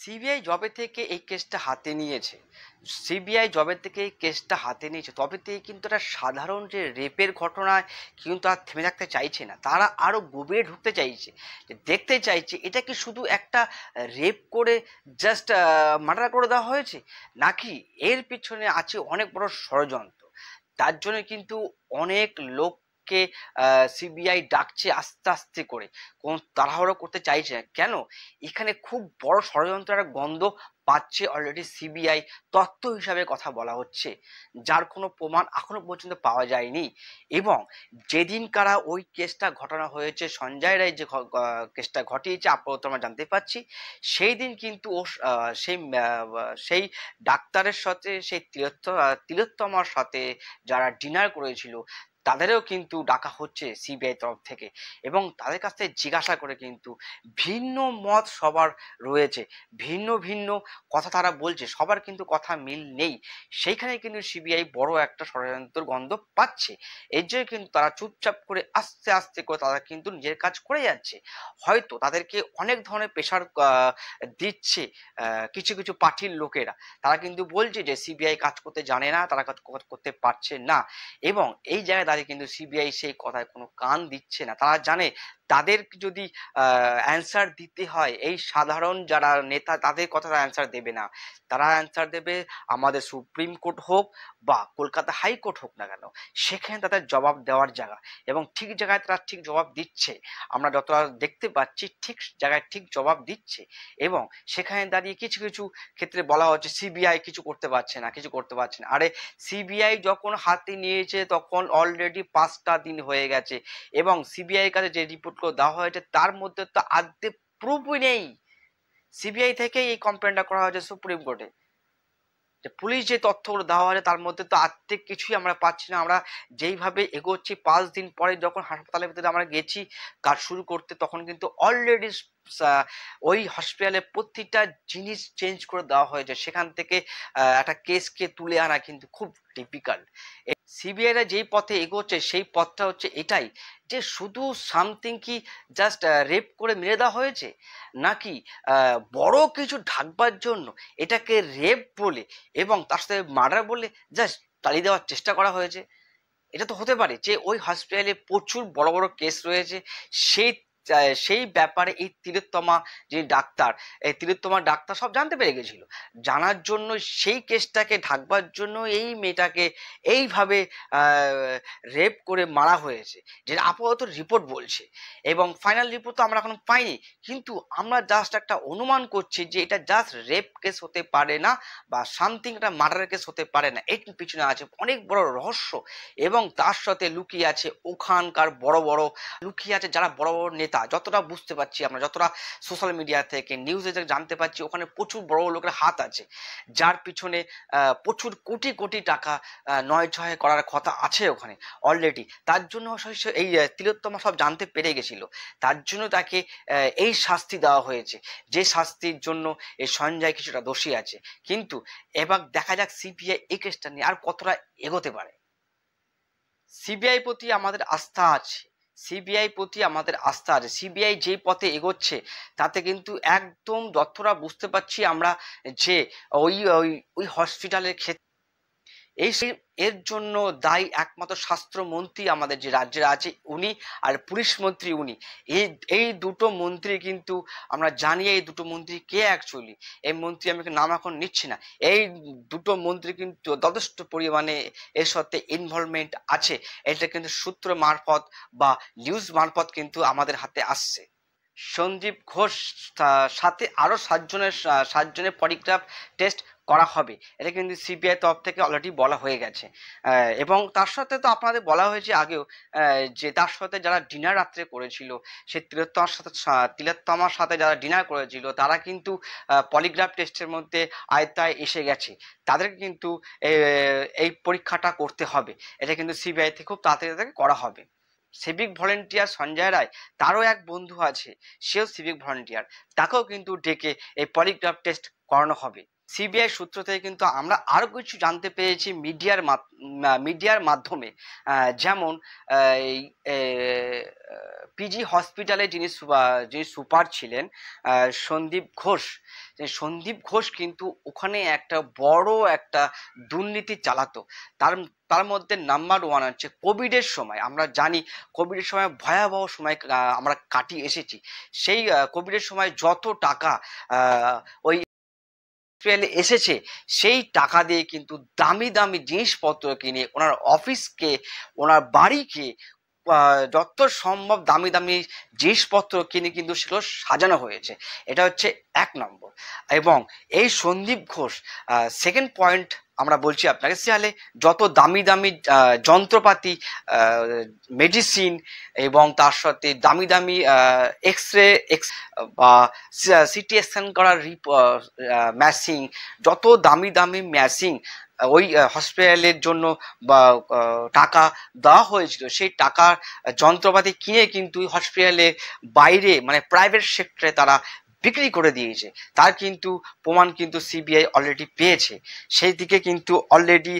CBI যবে থেকে এই কেসটা হাতে নিয়েছে সিবিআই যবে থেকে এই কেসটা হাতে নিয়েছে তবে থেকে কিন্তু একটা সাধারণ যে রেপের ঘটনায় কিন্তু আর থেমে থাকতে চাইছে না। তারা আরো গভীরে ঢুকতে চাইছে, যে দেখতে চাইছে এটা কি শুধু একটা রেপ করে জাস্ট মার্ডার করে দেওয়া হয়েছে, নাকি এর পিছনে আছে অনেক বড় ষড়যন্ত্র। তার জন্য কিন্তু অনেক লোককে সিবিআই ডাকছে আস্তে আস্তে করে, কোন তাড়াহুড়ো করতে চাইছে না। কেন? এখানে খুব বড় ষড়যন্ত্রের গন্ধ পাচ্ছে অলরেডি। সিবিআই তথ্য হিসাবে কথা বলা হচ্ছে, যার কোনো প্রমাণ এখনো পর্যন্ত পাওয়া যায়নি। এবং যেদিন কারা ওই কেসটা ঘটানো হয়েছে, সঞ্জয় রায় যে কেসটা ঘটিয়েছে আপাতত আমরা জানতে পারছি, সেই দিন কিন্তু ও সেই ডাক্তারের সাথে সেই তিলোত্তমার সাথে যারা ডিনার করেছিল তাদেরও কিন্তু ডাকা হচ্ছে সিবিআই তরফ থেকে। এবং তাদের কাছ থেকে জিজ্ঞাসা করে কিন্তু ভিন্ন মত সবার রয়েছে, ভিন্ন ভিন্ন কথা তারা বলছে, সবার কিন্তু কথা মিল নেই। সেইখানে কিন্তু সিবিআই বড় একটা ষড়যন্ত্র গন্ধ পাচ্ছে। এর জন্য কিন্তু তারা চুপচাপ করে আস্তে আস্তে করে তারা কিন্তু নিজের কাজ করে যাচ্ছে। হয়তো তাদেরকে অনেক ধরনের প্রেশার দিচ্ছে কিছু কিছু পার্টির লোকেরা। তারা কিন্তু বলছে যে সিবিআই কাজ করতে জানে না, তারা কাজ করতে পারছে না। এবং এই জায়গায় দাঁড়িয়ে কিন্তু সিবিআই সেই কথায় কোনো কান দিচ্ছে না। তারা জানে তাদের যদি অ্যান্সার দিতে হয় এই সাধারণ যারা নেতা, তাদের কথা অ্যান্সার দেবে না। তারা অ্যান্সার দেবে আমাদের সুপ্রিম কোর্ট হোক বা কলকাতা হাইকোর্ট হোক না কেন, সেখানে তাদের জবাব দেওয়ার জায়গা। এবং ঠিক জায়গায় তারা ঠিক জবাব দিচ্ছে, আমরা যতটা দেখতে পাচ্ছি ঠিক জায়গায় ঠিক জবাব দিচ্ছে। এবং সেখানে দাঁড়িয়ে কিছু কিছু ক্ষেত্রে বলা হচ্ছে সিবিআই কিছু করতে পারছে না, কিছু করতে পারছে না। আরে সিবিআই যখন হাতে নিয়েছে তখন অলরেডি 5টা দিন হয়ে গেছে, এবং সিবিআই এর কাছে যে রিপোর্টগুলো দেওয়া হয়েছে তার মধ্যে তো আদতে প্রুফই নেই। সিবিআই থেকে এই কমপ্লেনটা করা হয়েছে সুপ্রিম কোর্টে, যে পুলিশ যে তথ্যগুলো দেওয়া হয়েছে তার মধ্যে তো আর্থিক কিছুই আমরা পাচ্ছি না। আমরা যেইভাবে এগোচ্ছি 5 দিন পরে যখন হাসপাতালের ভিতরে আমরা গেছি কাজ শুরু করতে, তখন কিন্তু অলরেডি ওই হসপিটালে প্রতিটা জিনিস চেঞ্জ করে দেওয়া হয়েছে। সেখান থেকে একটা কেসকে তুলে আনা কিন্তু খুব ডিফিকাল্ট। সিবিআইরা যেই পথে এগোচ্ছে সেই পথটা হচ্ছে এটাই, যে শুধু সামথিং কি জাস্ট রেপ করে মেরে দেওয়া হয়েছে, নাকি বড় কিছু ঢাকবার জন্য এটাকে রেপ বলে এবং তার সাথে মার্ডার বলে জাস্ট তাড়িয়ে দেওয়ার চেষ্টা করা হয়েছে। এটা তো হতে পারে যে ওই হসপিটালে প্রচুর বড় বড় কেস রয়েছে, সেই সেই ব্যাপারে এই তিলোত্তমা যে ডাক্তার, এই তিলোত্তমা ডাক্তার সব জানতে পেরে গেছিল। জানার জন্য সেই কেসটাকে ঢাকবার জন্য এই মেয়েটাকে এইভাবে রেপ করে মারা হয়েছে, যেটা আপাতত রিপোর্ট বলছে। এবং ফাইনাল রিপোর্ট তো আমরা এখনো পাইনি, কিন্তু আমরা জাস্ট একটা অনুমান করছি যে এটা জাস্ট রেপ কেস হতে পারে না, বা সামথিং একটা মার্ডার কেস হতে পারে না। এর পিছনে আছে অনেক বড় রহস্য। এবং তার সাথে লুকিয়ে আছে ওখানকার বড় বড়, লুকিয়ে আছে যারা বড় বড় নেতা। যতটা বুঝতে পারছি আমরা, যতটা সোশ্যাল মিডিয়া থেকে নিউজে জানতে পারছি, ওখানে প্রচুর বড় বড় লোকের হাত আছে, যার পিছনে প্রচুর কোটি কোটি টাকা নয় ছয় করার কথা আছে ওখানে অলরেডি। তার জন্য এই তিলোত্তমা সব জানতে পেরে গেছিল, তার জন্য তাকে এই শাস্তি দেওয়া হয়েছে, যে শাস্তির জন্য এই সঞ্জয় কিছুটা দোষী আছে। কিন্তু এবার দেখা যাক সিবিআই এই কেসটা নিয়ে আর কতটা এগোতে পারে। সিবিআই প্রতি আমাদের আস্থা আছে, সিবিআই প্রতি আমাদের আস্থা আছে। সিবিআই যে পথে এগোচ্ছে তাতে কিন্তু একদম যতটা বুঝতে পারছি আমরা, যে ওই ওই ওই হসপিটালের ক্ষেত্রে এর জন্য দায়ী একমাত্র স্বাস্থ্যমন্ত্রী আমাদের যে রাজ্যের আছে উনি, আর পুলিশ মন্ত্রী উনি। এই এই দুটো মন্ত্রী কিন্তু আমরা জানি এই দুটো মন্ত্রী কে অ্যাকচুয়ালি। এই মন্ত্রী আমি নাম এখন নিচ্ছি না। এই দুটো মন্ত্রী কিন্তু যথেষ্ট পরিমাণে এর সাথে ইনভলভমেন্ট আছে। এটা কিন্তু সূত্র মারফত বা নিউজ মারফত কিন্তু আমাদের হাতে আসছে। সন্দীপ ঘোষ সাথে আরো 7 জনের পলিগ্রাফ টেস্ট করা হবে, এটা কিন্তু সিবিআই তরফ থেকে অলরেডি বলা হয়ে গেছে। এবং তার সাথে তো আপনাদের বলা হয়েছে আগেও, যে তার সাথে যারা ডিনার রাত্রে করেছিল, সে তিলোত্তমার সাথে যারা ডিনার করেছিল তারা কিন্তু পলিগ্রাফ টেস্টের মধ্যে আয়ত্তায় এসে গেছে। তাদেরকে কিন্তু এই পরীক্ষাটা করতে হবে। এটা কিন্তু সিবিআই থেকে খুব তাড়াতাড়ি তাদেরকে করা হবে। সিভিক ভলেন্টিয়ার সঞ্জয় রায়, তারও এক বন্ধু আছে, সেও সিভিক ভলেন্টিয়ার, তাকেও কিন্তু ডেকে এই পলিগ্রাফ টেস্ট করানো হবে। সিবিআই সূত্র থেকে কিন্তু আমরা আরো কিছু জানতে পেরেছি মিডিয়ার মাধ্যমে, যেমন পিজি হসপিটালে যিনি সুপার ছিলেন সন্দীপ ঘোষ, সন্দীপ ঘোষ কিন্তু ওখানে একটা বড় একটা দুর্নীতি চালাতো। তার তার মধ্যে নাম্বার ওয়ান হচ্ছে কোভিডের সময়। আমরা জানি কোভিডের সময় ভয়াবহ সময় আমরা কাটিয়ে এসেছি। সেই কোভিডের সময় যত টাকা ওই এসেছে, সেই টাকা দিয়ে কিন্তু দামি দামি জিনিসপত্র কিনে ওনার অফিসকে, ওনার বাড়িকে যত সম্ভব দামি দামি জিনিসপত্র কিনে কিন্তু সেগুলো সাজানো হয়েছে। এটা হচ্ছে 1 নম্বর। এবং এই সন্দীপ ঘোষ, সেকেন্ড পয়েন্ট আমরা বলছি আপনাকে, সিয়ালে যত দামি দামি যন্ত্রপাতি, মেডিসিন এবং তার সাথে দামি দামি এক্স রে বা সিটি স্ক্যান করার ম্যাশিং, যত দামি দামি ম্যাশিং ওই হসপিটালের জন্য বা টাকা দেওয়া হয়েছিল, সেই টাকার যন্ত্রপাতি কিনে কিন্তু হসপিটালের বাইরে মানে প্রাইভেট সেক্টরে তারা বিক্রি করে দিয়েছে। তার কিন্তু প্রমাণ কিন্তু সিবিআই অলরেডি পেয়েছে। সেই দিকে কিন্তু অলরেডি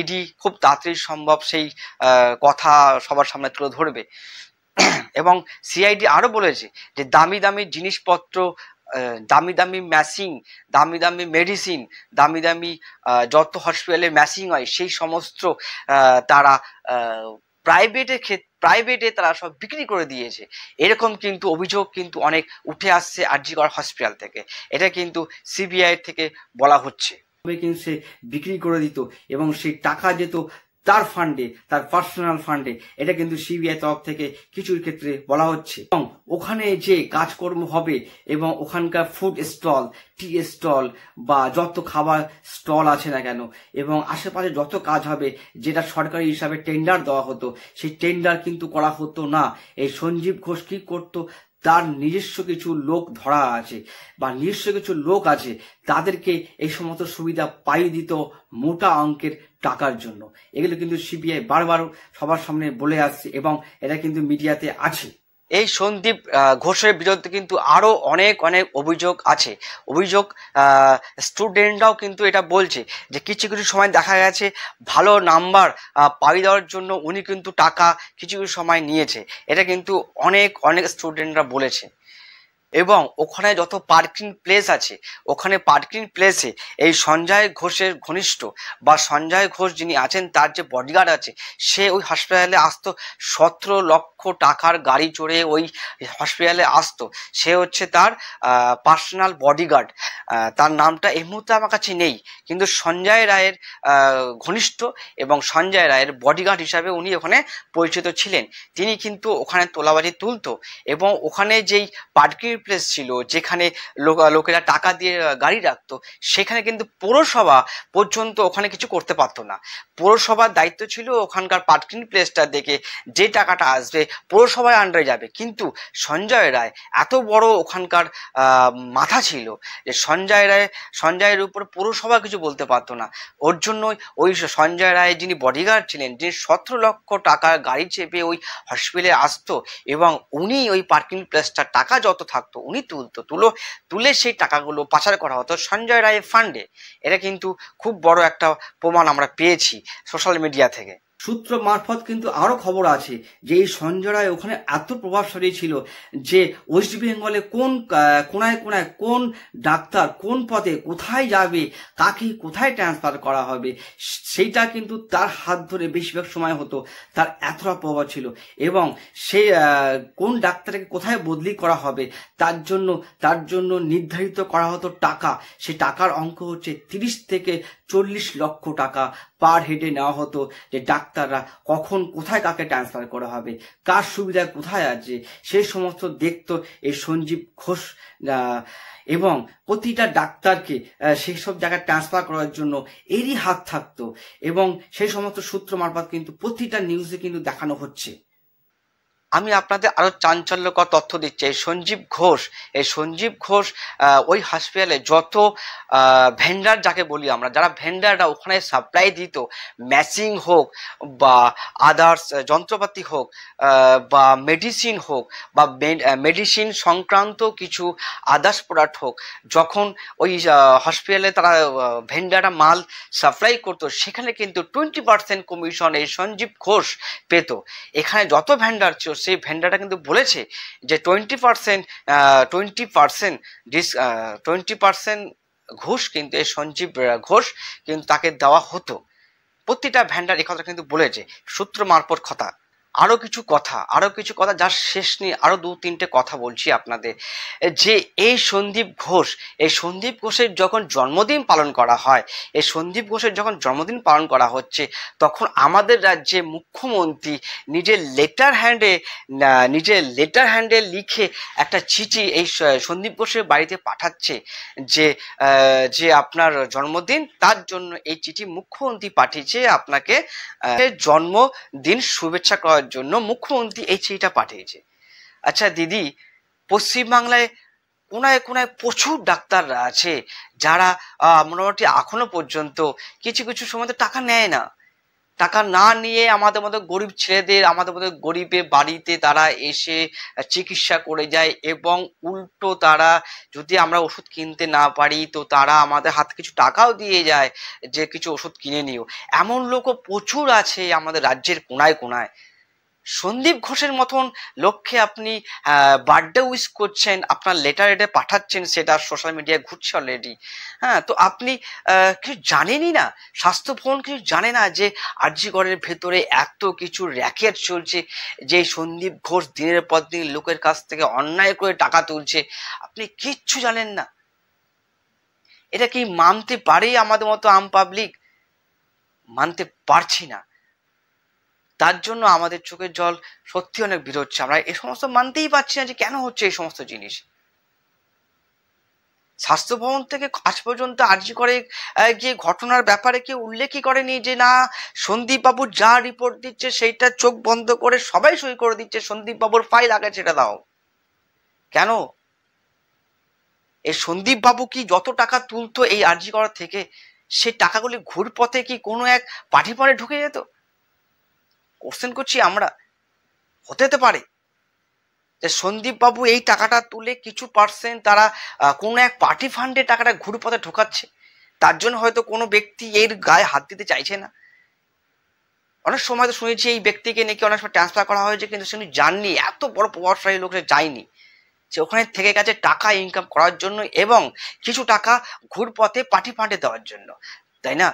ইডি খুব তাড়াতাড়ি সম্ভব সেই কথা সবার সামনে তুলে ধরবে। এবং সিআইডি আরো বলেছে যে দামি দামি জিনিসপত্র, দামি দামি ম্যাশিং, দামি দামি মেডিসিন, দামি দামি যত হসপিটালে ম্যাশিং হয় সেই সমস্ত তারা প্রাইভেটে তারা সব বিক্রি করে দিয়েছে। এরকম কিন্তু অভিযোগ কিন্তু অনেক উঠে আসছে আরজি কর হসপিটাল থেকে। এটা কিন্তু সিবিআই থেকে বলা হচ্ছে। কিন্তু সে বিক্রি করে দিত এবং সেই টাকা যেত তার ফান্ডে, তার পার্সোনাল ফান্ডে। এটা কিন্তু সিবিআই তরফ থেকে কিছুর ক্ষেত্রে বলা হচ্ছে। এবং ওখানে যে কাজকর্ম হবে এবং ওখানকার ফুড স্টল, টি স্টল বা যত খাবার স্টল আছে না কেন, এবং আশেপাশে যত কাজ হবে যেটা সরকারি হিসাবে টেন্ডার দেওয়া হতো, সেই টেন্ডার কিন্তু করা হতো না। এই সঞ্জীব ঘোষ কি করতো, তার নিজস্ব কিছু লোক ধরা আছে বা নিজস্ব কিছু লোক আছে, তাদেরকে এই সমস্ত সুবিধা পাইয়ে দিত মোটা অঙ্কের টাকার জন্য। এগুলো কিন্তু সিবিআই বারবার সবার সামনে বলে আসছে এবং এটা কিন্তু মিডিয়াতে আছে। এই সন্দীপ ঘোষের বিরুদ্ধে কিন্তু আরো অনেক অনেক অভিযোগ আছে। অভিযোগ স্টুডেন্টরাও কিন্তু এটা বলছে যে কিছু কিছু সময় দেখা গেছে ভালো নাম্বার পাইয়ে দেওয়ার জন্য উনি কিন্তু টাকা কিছু কিছু সময় নিয়েছে। এটা কিন্তু অনেক অনেক স্টুডেন্টরা বলেছে। এবং ওখানে যত পার্কিং প্লেস আছে, ওখানে পার্কিং প্লেসে এই সঞ্জয় ঘোষের ঘনিষ্ঠ বা সঞ্জয় ঘোষ যিনি আছেন তার যে বডিগার্ড আছে, সে ওই হসপিটালে আসতো 17 লক্ষ টাকার গাড়ি চড়ে ওই হসপিটালে আসতো। সে হচ্ছে তার পার্সোনাল বডিগার্ড। তার নামটা এই মুহূর্তে আমার কাছে নেই, কিন্তু সঞ্জয় রায়ের ঘনিষ্ঠ এবং সঞ্জয় রায়ের বডিগার্ড হিসাবে উনি ওখানে পরিচিত ছিলেন। তিনি কিন্তু ওখানে তোলাবাজি তুলতো এবং ওখানে যেই পার্কিং প্লেস ছিল যেখানে লোকেরা টাকা দিয়ে গাড়ি রাখতো, সেখানে কিন্তু পৌরসভা পর্যন্ত ওখানে কিছু করতে পারতো না। পৌরসভার দায়িত্ব ছিল ওখানকার পার্কিং প্লেসটা দেখে যে টাকাটা আসবে পৌরসভার আন্ডারে যাবে। কিন্তু সঞ্জয় রায় এত বড় ওখানকার মাথা ছিল যে সঞ্জয়ের উপর পৌরসভা কিছু বলতে পারতো না। ওর জন্যই ওই সঞ্জয় রায় যিনি বডিগার্ড ছিলেন, যিনি 17 লক্ষ টাকার গাড়ি চেপে ওই হসপিটালে আসতো এবং উনি ওই পার্কিং প্লেসটার টাকা যত থাকতো উনি তুলে সেই টাকাগুলো পাচার করা হতো সঞ্জয় রায়ের ফান্ডে। এটা কিন্তু খুব বড় একটা প্রমাণ আমরা পেয়েছি সোশ্যাল মিডিয়া থেকে। সূত্র মারফত কিন্তু আরো খবর আছে যে এই সঞ্জয় রায় ওখানে এত প্রভাবশালী ছিল যে ওয়েস্ট বেঙ্গলে কোন কোনায় কোনায় কোন ডাক্তার কোন পদে কোথায় যাবে, কাকে কোথায় ট্রান্সফার করা হবে, সেইটা কিন্তু তার হাত ধরে বেশিরভাগ সময় হতো। তার এতটা প্রভাব ছিল এবং সে কোন ডাক্তারকে কোথায় বদলি করা হবে তার জন্য নির্ধারিত করা হতো টাকা। সে টাকার অঙ্ক হচ্ছে 30 থেকে 40 লক্ষ টাকা পার হেডে নেওয়া হতো, যে ডাক্তাররা কখন কোথায় কাকে ট্রান্সফার করা হবে, কার সুবিধা কোথায় আছে, সেই সমস্ত দেখতো এই সঞ্জীব ঘোষ। এবং প্রতিটা ডাক্তারকে সেই সব জায়গায় ট্রান্সফার করার জন্য এরই হাত থাকতো এবং সেই সমস্ত সূত্র মারফত কিন্তু প্রতিটা নিউজে কিন্তু দেখানো হচ্ছে। আমি আপনাদের আরো চাঞ্চল্যকর তথ্য দিচ্ছি। এই সঞ্জীব ঘোষ ওই হসপিটালে যত ভেন্ডার যাকে বলি আমরা, যারা ভেন্ডাররা ওখানে সাপ্লাই দিত, ম্যাচিং হোক বা আদার্স যন্ত্রপাতি হোক বা মেডিসিন হোক বা মেডিসিন সংক্রান্ত কিছু আদার্স প্রোডাক্ট হোক, যখন ওই হসপিটালে তারা ভেন্ডাররা মাল সাপ্লাই করতো, সেখানে কিন্তু 20% কমিশন এই সঞ্জীব ঘোষ পেত। এখানে যত ভেন্ডার ছিল সেই ভেন্ডারটা কিন্তু বলেছে যে 20% 20% ঘুষ কিন্তু এই সঞ্জীব ঘোষ কিন্তু তাকে দেওয়া হতো। প্রতিটা ভেন্ডার এই কথা কিন্তু বলেছে, সূত্র মারফত কথা। আরো কিছু কথা যার শেষ নেই, আরো 2-3টে কথা বলছি আপনাদের। যে এই সন্দীপ ঘোষের যখন জন্মদিন পালন করা হয়, এই সন্দীপ ঘোষের যখন জন্মদিন পালন করা হচ্ছে, তখন আমাদের রাজ্যে মুখ্যমন্ত্রী নিজের লেটার হ্যান্ডে লিখে একটা চিঠি এই সন্দীপ ঘোষের বাড়িতে পাঠাচ্ছে যে আপনার জন্মদিন, তার জন্য এই চিঠি মুখ্যমন্ত্রী পাঠিয়েছে আপনাকে জন্মদিন শুভেচ্ছা করার জন্য মুখ্যমন্ত্রী এই চিঠিটা পাঠিয়েছে। আচ্ছা দিদি, পশ্চিমবাংলায় কোনায় কোনায় প্রচুর ডাক্তাররা আছে যারা মোটামুটি এখনো পর্যন্ত কিছু কিছু সময় তো টাকা নেয় না। টাকা না নিয়ে আমাদের মতো গরিব ছেলেদের, আমাদের মতো গরিবের বাড়িতে তারা এসে চিকিৎসা করে যায়, এবং উল্টো তারা যদি আমরা ওষুধ কিনতে না পারি তো তারা আমাদের হাতে কিছু টাকাও দিয়ে যায় যে কিছু ওষুধ কিনে নিও। এমন লোকও প্রচুর আছে আমাদের রাজ্যের কোনায় কোনায়। সন্দীপ ঘোষের মতন লোককে আপনি বার্থডে উইশ করছেন, আপনার লেটার পাঠাচ্ছেন, সেটা সোশ্যাল মিডিয়ায় ঘুরছে অলরেডি। হ্যাঁ, তো আপনি কিছু জানেনই না, স্বাস্থ্য ভবন কিছু জানে না যে আরজিকরের ভেতরে এত কিছু র্যাকেট চলছে, যে সন্দীপ ঘোষ দিনের পর দিন লোকের কাছ থেকে অন্যায় করে টাকা তুলছে, আপনি কিচ্ছু জানেন না। এটা কি মানতে পারে আমাদের মতো আম পাবলিক? মানতে পারছি না। তার জন্য আমাদের চোখের জল সত্যি অনেক বেরোচ্ছে। আমরা এই সমস্ত মানতেই পারছি না যে কেন হচ্ছে এই সমস্ত জিনিস। স্বাস্থ্য ভবন থেকে আজ পর্যন্ত আরজি করে গিয়ে ঘটনার ব্যাপারে কেউ উল্লেখই করেনি যে না, সন্দীপ বাবু যা রিপোর্ট দিচ্ছে সেইটা চোখ বন্ধ করে সবাই সই করে দিচ্ছে, সন্দীপ বাবুর ফাইল আগে সেটা দাও। কেন? এই সন্দীপ বাবু কি যত টাকা তুলতো এই আরজি করা থেকে, সেই টাকাগুলি ঘুরপথে কি কোনো এক পার্টি ফান্ডে ঢুকে যেত? কোশ্চেন করছি আমরা। হতে পারে যে সন্দীপ বাবু এই টাকাটা তুলে কিছু পার্সেন্ট তারা কোনো এক পার্টি ফান্ডে টাকাটা ঘুরপথে ঢোকাচ্ছে, তার জন্য হয়তো কোনো ব্যক্তি এর গায়ে হাত দিতে চাইছে না। অনেক সময় তো শুনেছি এই ব্যক্তিকে নাকি অনেক সময় ট্রান্সফার করা হয়েছে, কিন্তু শুনি জাননি, এত বড় প্রভাবশালী লোক যায়নি, যে ওখানে থেকে গেছে টাকা ইনকাম করার জন্য এবং কিছু টাকা ঘুরপথে পার্টি ফান্ডে দেওয়ার জন্য, তাই না?